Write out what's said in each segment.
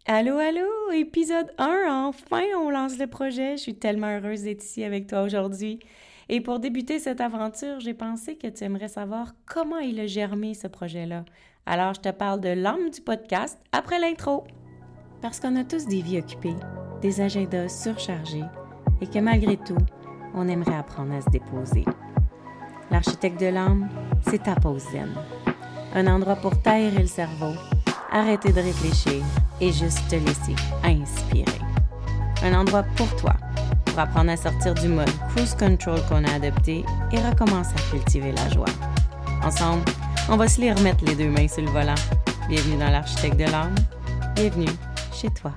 Allô, allô, épisode 1, enfin on lance le projet. Je suis tellement heureuse d'être ici avec toi aujourd'hui. Et pour débuter cette aventure, j'ai pensé que tu aimerais savoir comment il a germé ce projet-là. Alors je te parle de l'âme du podcast après l'intro. Parce qu'on a tous des vies occupées, des agendas surchargés et que malgré tout, on aimerait apprendre à se déposer. L'architecte de l'âme, c'est ta pause zen. Un endroit pour t'aérer le cerveau, arrêter de réfléchir et juste te laisser inspirer. Un endroit pour toi, pour apprendre à sortir du mode cruise control qu'on a adopté et recommencer à cultiver la joie. Ensemble, on va se les remettre les deux mains sur le volant. Bienvenue dans l'architecte de l'âme. Bienvenue chez toi.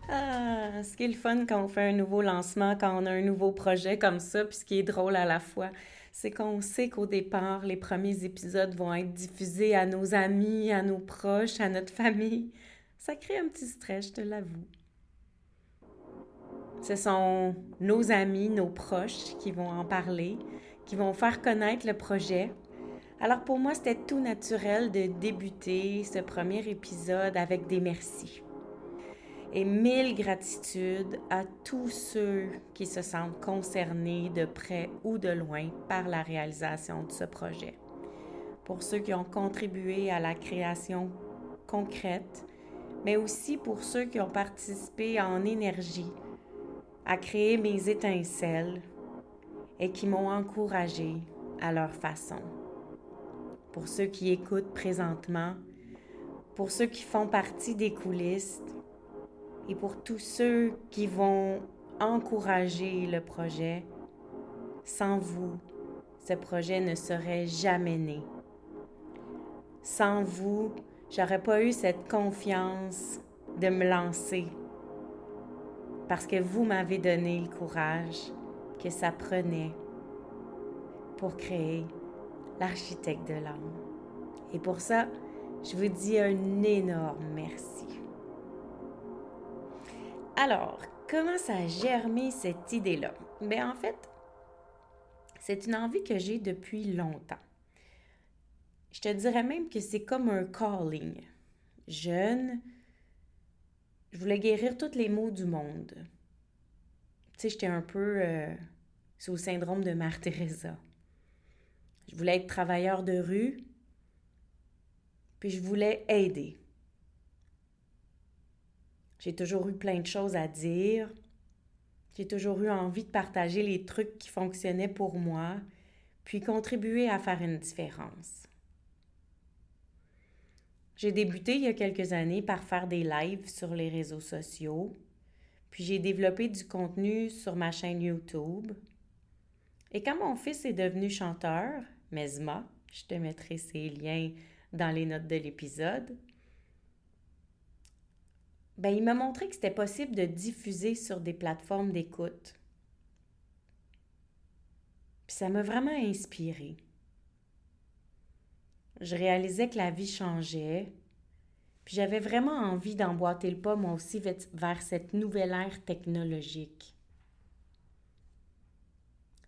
Ce qui est le fun quand on fait un nouveau lancement, quand on a un nouveau projet comme ça, puis ce qui est drôle à la fois, c'est qu'on sait qu'au départ, les premiers épisodes vont être diffusés à nos amis, à nos proches, à notre famille. Ça crée un petit stress, je te l'avoue. Ce sont nos amis, nos proches qui vont en parler, qui vont faire connaître le projet. Alors pour moi, c'était tout naturel de débuter ce premier épisode avec des merci. Et mille gratitudes à tous ceux qui se sentent concernés de près ou de loin par la réalisation de ce projet. Pour ceux qui ont contribué à la création concrète, mais aussi pour ceux qui ont participé en énergie à créer mes étincelles et qui m'ont encouragé à leur façon. Pour ceux qui écoutent présentement, pour ceux qui font partie des coulisses, et pour tous ceux qui vont encourager le projet, sans vous, ce projet ne serait jamais né. Sans vous, j'aurais pas eu cette confiance de me lancer parce que vous m'avez donné le courage que ça prenait pour créer l'architecte de l'âme. Et pour ça, je vous dis un énorme merci. Alors, comment ça a germé cette idée-là? Bien, en fait, c'est une envie que j'ai depuis longtemps. Je te dirais même que c'est comme un calling. Jeune, je voulais guérir tous les maux du monde. Tu sais, j'étais un peu sous le syndrome de Mère Teresa. Je voulais être travailleur de rue, puis je voulais aider. J'ai toujours eu plein de choses à dire. J'ai toujours eu envie de partager les trucs qui fonctionnaient pour moi, puis contribuer à faire une différence. J'ai débuté il y a quelques années par faire des lives sur les réseaux sociaux, puis j'ai développé du contenu sur ma chaîne YouTube. Et quand mon fils est devenu chanteur, Mesma, je te mettrai ses liens dans les notes de l'épisode, il m'a montré que c'était possible de diffuser sur des plateformes d'écoute. Puis ça m'a vraiment inspirée. Je réalisais que la vie changeait, puis j'avais vraiment envie d'emboîter le pas moi aussi vers cette nouvelle ère technologique.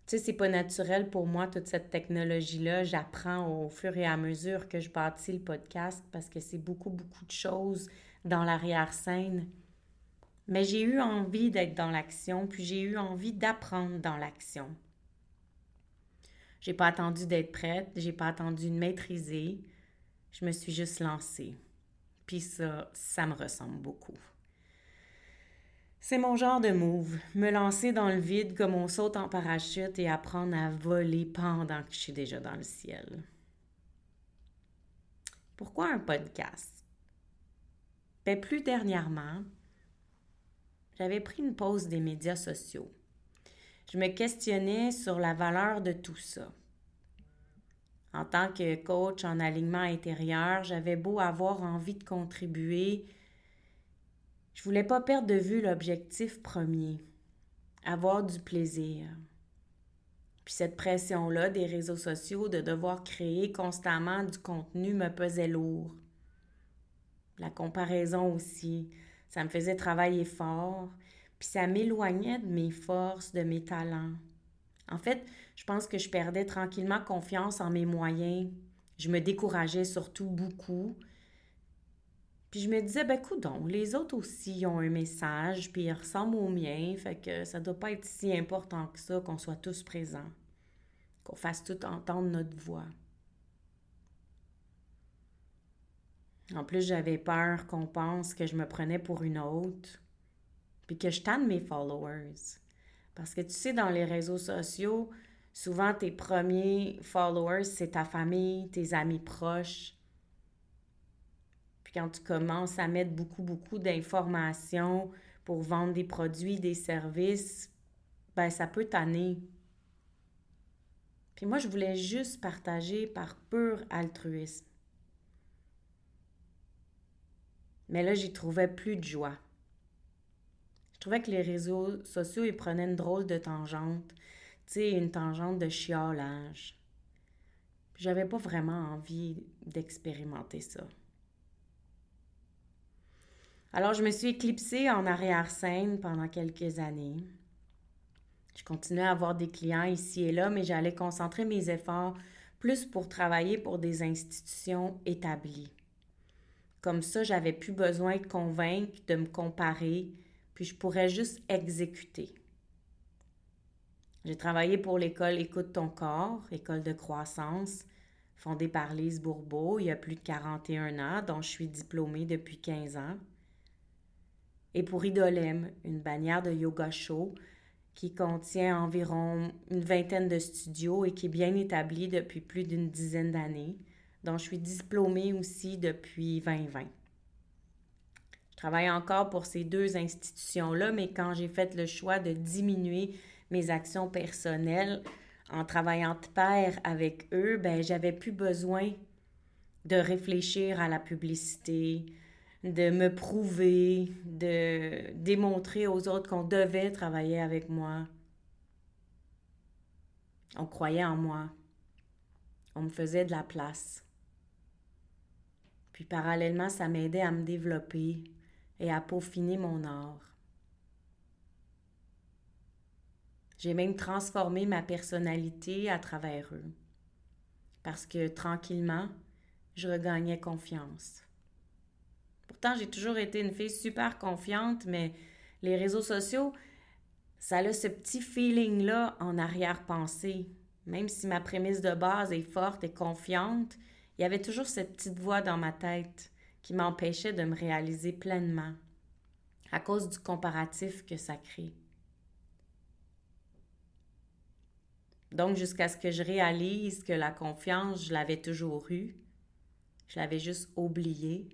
Tu sais, c'est pas naturel pour moi, toute cette technologie-là. J'apprends au fur et à mesure que je bâtis le podcast parce que c'est beaucoup, beaucoup de choses dans l'arrière-scène. Mais j'ai eu envie d'être dans l'action, puis j'ai eu envie d'apprendre dans l'action. J'ai pas attendu d'être prête, j'ai pas attendu de maîtriser. Je me suis juste lancée. Puis ça me ressemble beaucoup. C'est mon genre de move, me lancer dans le vide comme on saute en parachute et apprendre à voler pendant que je suis déjà dans le ciel. Pourquoi un podcast? Plus dernièrement, j'avais pris une pause des médias sociaux. Je me questionnais sur la valeur de tout ça. En tant que coach en alignement intérieur, j'avais beau avoir envie de contribuer, je voulais pas perdre de vue l'objectif premier, avoir du plaisir. Puis cette pression-là des réseaux sociaux de devoir créer constamment du contenu me pesait lourd. La comparaison aussi, ça me faisait travailler fort, puis ça m'éloignait de mes forces, de mes talents. En fait, je pense que je perdais tranquillement confiance en mes moyens. Je me décourageais surtout beaucoup. Puis je me disais, ben coudonc, les autres aussi ont un message, puis ils ressemblent au mien, fait que ça doit pas être si important que ça qu'on soit tous présents, qu'on fasse tout entendre notre voix. En plus, j'avais peur qu'on pense que je me prenais pour une autre, puis que je tanne mes followers. Parce que tu sais, dans les réseaux sociaux, souvent tes premiers followers, c'est ta famille, tes amis proches. Puis quand tu commences à mettre beaucoup d'informations pour vendre des produits, des services, ben ça peut tanner. Puis moi, je voulais juste partager par pur altruisme. Mais là, j'y trouvais plus de joie. Je trouvais que les réseaux sociaux, ils prenaient une drôle de tangente. Tu sais, une tangente de chiolage. Puis j'avais pas vraiment envie d'expérimenter ça. Alors, je me suis éclipsée en arrière-scène pendant quelques années. Je continuais à avoir des clients ici et là, mais j'allais concentrer mes efforts plus pour travailler pour des institutions établies. Comme ça, j'avais plus besoin de convaincre, de me comparer, puis je pourrais juste exécuter. J'ai travaillé pour l'école Écoute ton corps, école de croissance, fondée par Lise Bourbeau il y a plus de 41 ans, dont je suis diplômée depuis 15 ans. Et pour Idolem, une bannière de yoga show qui contient environ une vingtaine de studios et qui est bien établie depuis plus d'une dizaine d'années, dont je suis diplômée aussi depuis 2020. Je travaille encore pour ces deux institutions-là, mais quand j'ai fait le choix de diminuer mes actions personnelles en travaillant de pair avec eux, ben j'avais plus besoin de réfléchir à la publicité, de me prouver, de démontrer aux autres qu'on devait travailler avec moi. On croyait en moi. On me faisait de la place. Puis parallèlement, ça m'aidait à me développer et à peaufiner mon art. J'ai même transformé ma personnalité à travers eux. Parce que tranquillement, je regagnais confiance. Pourtant, j'ai toujours été une fille super confiante, mais les réseaux sociaux, ça a ce petit feeling-là en arrière-pensée. Même si ma prémisse de base est forte et confiante, il y avait toujours cette petite voix dans ma tête qui m'empêchait de me réaliser pleinement à cause du comparatif que ça crée. Donc, jusqu'à ce que je réalise que la confiance, je l'avais toujours eue, je l'avais juste oubliée,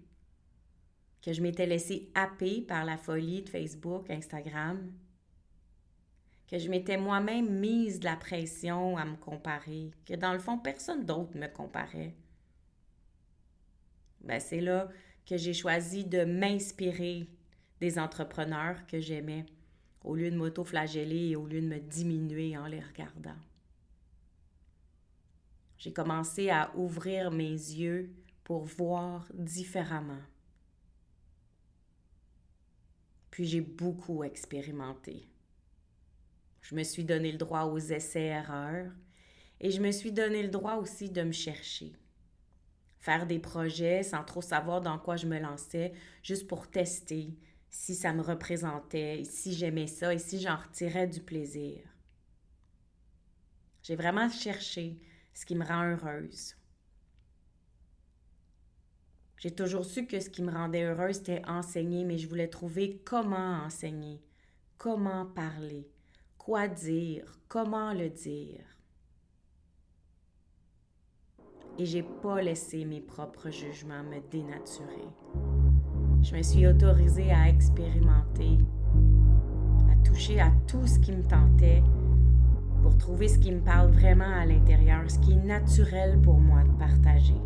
que je m'étais laissée happer par la folie de Facebook, Instagram, que je m'étais moi-même mise de la pression à me comparer, que dans le fond, personne d'autre me comparait. Ben, c'est là que j'ai choisi de m'inspirer des entrepreneurs que j'aimais, au lieu de m'auto-flageller et au lieu de me diminuer en les regardant. J'ai commencé à ouvrir mes yeux pour voir différemment. Puis j'ai beaucoup expérimenté. Je me suis donné le droit aux essais-erreurs et je me suis donné le droit aussi de me chercher. Faire des projets sans trop savoir dans quoi je me lançais, juste pour tester si ça me représentait, si j'aimais ça et si j'en retirais du plaisir. J'ai vraiment cherché ce qui me rend heureuse. J'ai toujours su que ce qui me rendait heureuse, c'était enseigner, mais je voulais trouver comment enseigner, comment parler, quoi dire, comment le dire. Et j'ai pas laissé mes propres jugements me dénaturer. Je me suis autorisée à expérimenter, à toucher à tout ce qui me tentait pour trouver ce qui me parle vraiment à l'intérieur, ce qui est naturel pour moi de partager.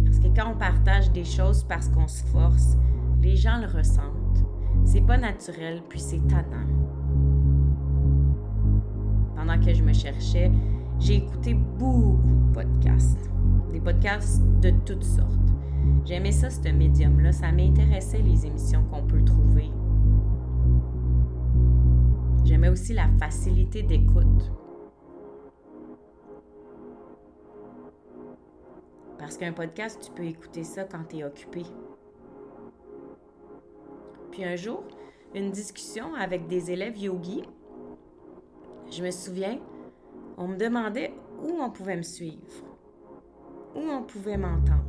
Parce que quand on partage des choses parce qu'on se force, les gens le ressentent. C'est pas naturel, puis c'est tannant. Pendant que je me cherchais, j'ai écouté beaucoup de podcasts. Des podcasts de toutes sortes. J'aimais ça, ce médium-là. Ça m'intéressait, les émissions qu'on peut trouver. J'aimais aussi la facilité d'écoute. Parce qu'un podcast, tu peux écouter ça quand tu es occupé. Puis un jour, une discussion avec des élèves yogis, je me souviens, on me demandait où on pouvait me suivre, où on pouvait m'entendre.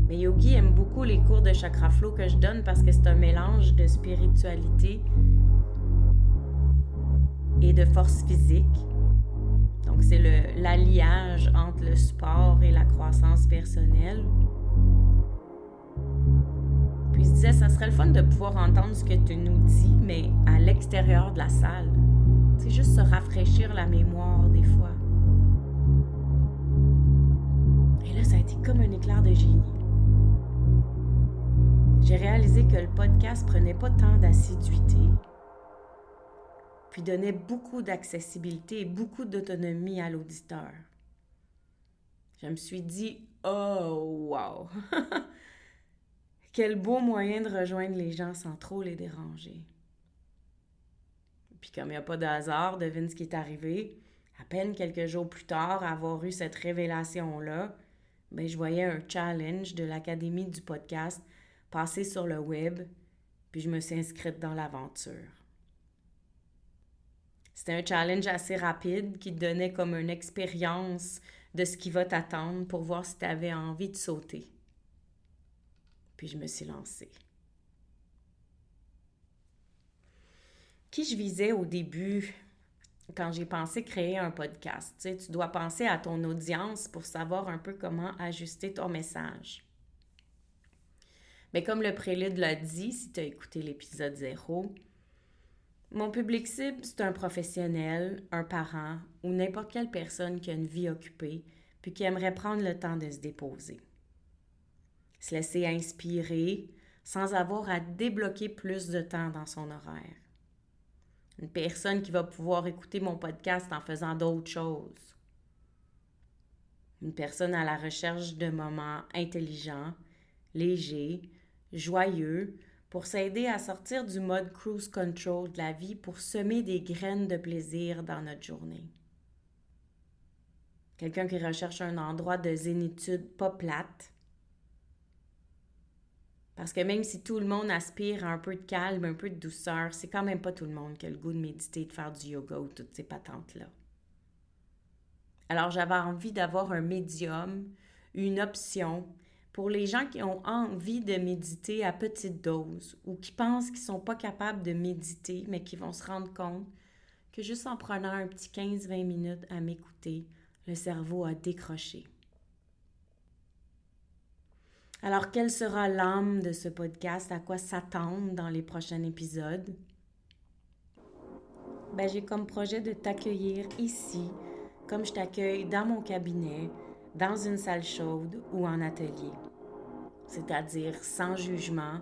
Mais Yogi aime beaucoup les cours de chakra flow que je donne parce que c'est un mélange de spiritualité et de force physique. Donc c'est l'alliage entre le sport et la croissance personnelle. Puis il se disait, ça serait le fun de pouvoir entendre ce que tu nous dis, mais à l'extérieur de la salle. C'est juste se rafraîchir la mémoire des fois. Et là, ça a été comme un éclair de génie. J'ai réalisé que le podcast prenait pas tant d'assiduité, puis donnait beaucoup d'accessibilité et beaucoup d'autonomie à l'auditeur. Je me suis dit, oh wow! Quel beau moyen de rejoindre les gens sans trop les déranger. Puis comme il n'y a pas de hasard, devine ce qui est arrivé. À peine quelques jours plus tard, avoir eu cette révélation-là, je voyais un challenge de l'Académie du podcast passer sur le web, puis je me suis inscrite dans l'aventure. C'était un challenge assez rapide qui te donnait comme une expérience de ce qui va t'attendre pour voir si tu avais envie de sauter. Puis je me suis lancée. Qui je visais au début quand j'ai pensé créer un podcast? Tu dois penser à ton audience pour savoir un peu comment ajuster ton message. Mais comme le prélude l'a dit, si tu as écouté l'épisode 0, mon public cible, c'est un professionnel, un parent ou n'importe quelle personne qui a une vie occupée puis qui aimerait prendre le temps de se déposer. Se laisser inspirer sans avoir à débloquer plus de temps dans son horaire. Une personne qui va pouvoir écouter mon podcast en faisant d'autres choses. Une personne à la recherche de moments intelligents, légers, joyeux, pour s'aider à sortir du mode cruise control de la vie pour semer des graines de plaisir dans notre journée. Quelqu'un qui recherche un endroit de zénitude pas plate. Parce que même si tout le monde aspire à un peu de calme, un peu de douceur, c'est quand même pas tout le monde qui a le goût de méditer, de faire du yoga ou toutes ces patentes-là. Alors j'avais envie d'avoir un médium, une option pour les gens qui ont envie de méditer à petite dose ou qui pensent qu'ils ne sont pas capables de méditer, mais qui vont se rendre compte que juste en prenant un petit 15-20 minutes à m'écouter, le cerveau a décroché. Alors, quelle sera l'âme de ce podcast? À quoi s'attendre dans les prochains épisodes? J'ai comme projet de t'accueillir ici, comme je t'accueille dans mon cabinet, dans une salle chaude ou en atelier. C'est-à-dire sans jugement,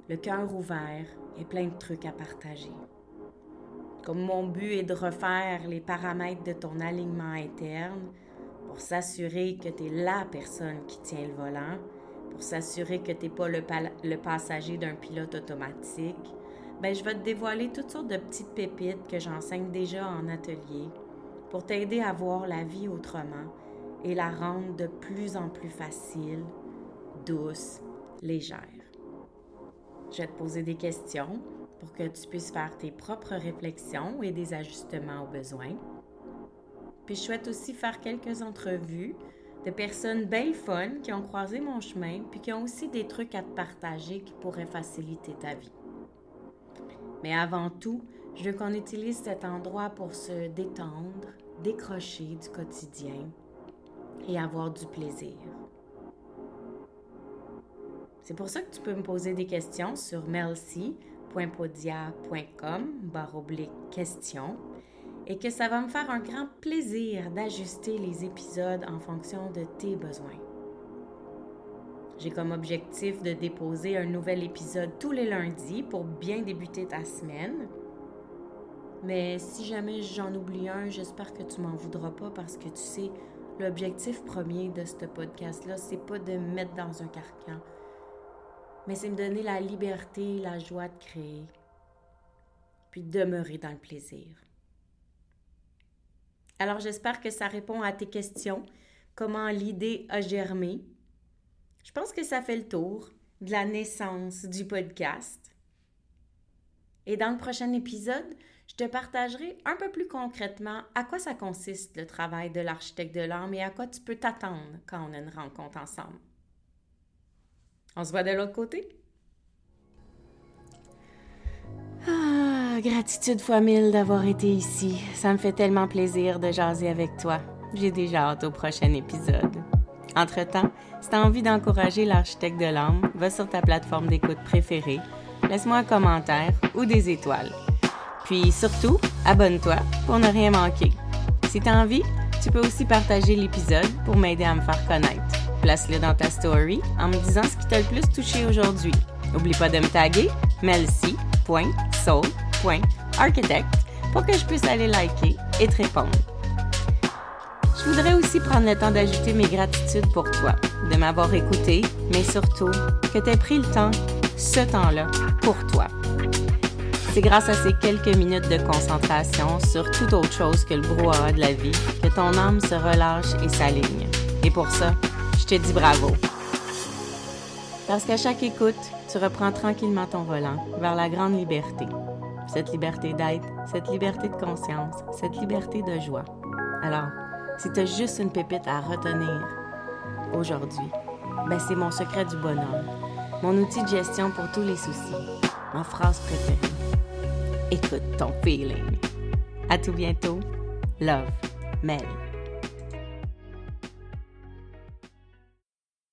le cœur ouvert et plein de trucs à partager. Comme mon but est de refaire les paramètres de ton alignement interne pour s'assurer que tu es la personne qui tient le volant, pour s'assurer que tu n'es pas le passager d'un pilote automatique, je vais te dévoiler toutes sortes de petites pépites que j'enseigne déjà en atelier pour t'aider à voir la vie autrement et la rendre de plus en plus facile, douce, légère. Je vais te poser des questions pour que tu puisses faire tes propres réflexions et des ajustements au besoin. Puis je souhaite aussi faire quelques entrevues de personnes bien fun qui ont croisé mon chemin puis qui ont aussi des trucs à te partager qui pourraient faciliter ta vie. Mais avant tout, je veux qu'on utilise cet endroit pour se détendre, décrocher du quotidien et avoir du plaisir. C'est pour ça que tu peux me poser des questions sur melcy.podia.com/questions et que ça va me faire un grand plaisir d'ajuster les épisodes en fonction de tes besoins. J'ai comme objectif de déposer un nouvel épisode tous les lundis pour bien débuter ta semaine. Mais si jamais j'en oublie un, j'espère que tu m'en voudras pas parce que tu sais, l'objectif premier de ce podcast-là, c'est pas de me mettre dans un carcan, mais c'est me donner la liberté, la joie de créer, puis de demeurer dans le plaisir. Alors j'espère que ça répond à tes questions, comment l'idée a germé. Je pense que ça fait le tour. de la naissance du podcast. Et dans le prochain épisode, je te partagerai un peu plus concrètement à quoi ça consiste le travail de l'architecte de l'âme et à quoi tu peux t'attendre quand on a une rencontre ensemble. On se voit de l'autre côté? Gratitude fois 1000 d'avoir été ici. Ça me fait tellement plaisir de jaser avec toi. J'ai déjà hâte au prochain épisode. Entre-temps, si tu as envie d'encourager l'architecte de l'âme, va sur ta plateforme d'écoute préférée, laisse-moi un commentaire ou des étoiles. Puis surtout, abonne-toi pour ne rien manquer. Si tu as envie, tu peux aussi partager l'épisode pour m'aider à me faire connaître. Place-le dans ta story en me disant ce qui t'a le plus touché aujourd'hui. N'oublie pas de me taguer melcy.soul.architect pour que je puisse aller liker et te répondre. Je voudrais aussi prendre le temps d'ajouter mes gratitudes pour toi, de m'avoir écouté, mais surtout que tu aies pris le temps, ce temps-là, pour toi. C'est grâce à ces quelques minutes de concentration sur toute autre chose que le brouhaha de la vie que ton âme se relâche et s'aligne. Et pour ça, je te dis bravo. Parce qu'à chaque écoute, tu reprends tranquillement ton volant vers la grande liberté. Cette liberté d'être, cette liberté de conscience, cette liberté de joie. Alors, si tu as juste une pépite à retenir aujourd'hui, c'est mon secret du bonheur, mon outil de gestion pour tous les soucis, ma phrase préférée. Écoute ton feeling. À tout bientôt. Love, Mel.